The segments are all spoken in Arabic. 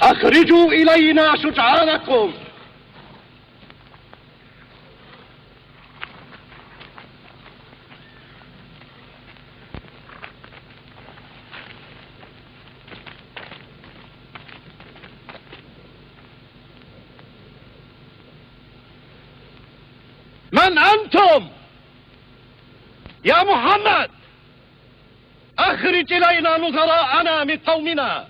أخرجوا إلينا شجعانكم. من أنتم؟ يا محمد، أخرج إلينا نظراءنا من قومنا.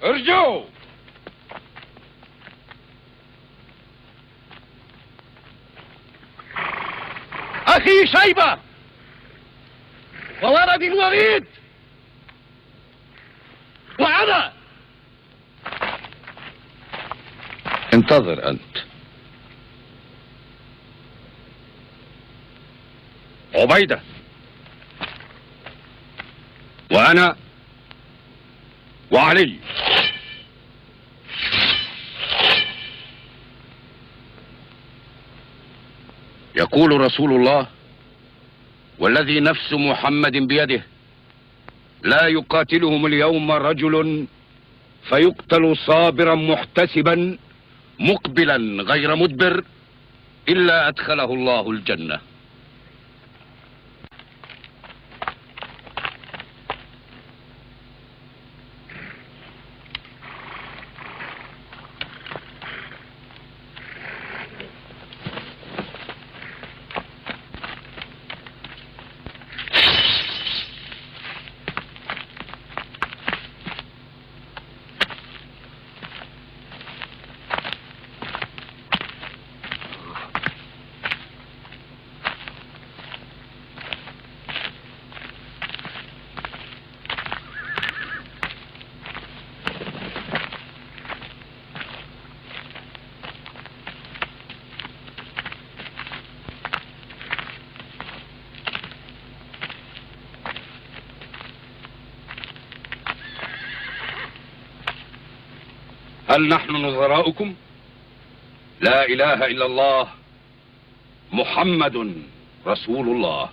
ارجعوا. أخي شيبة وولد الوليد وأنا. انتظر أنت. عبيدة وأنا وعلي. يقول رسول الله والذي نفس محمد بيده: لا يقاتلهم اليوم رجل فيقتل صابرا محتسبا مقبلا غير مدبر إلا أدخله الله الجنة. هل نحن نظراؤكم؟ لا إله إلا الله محمد رسول الله.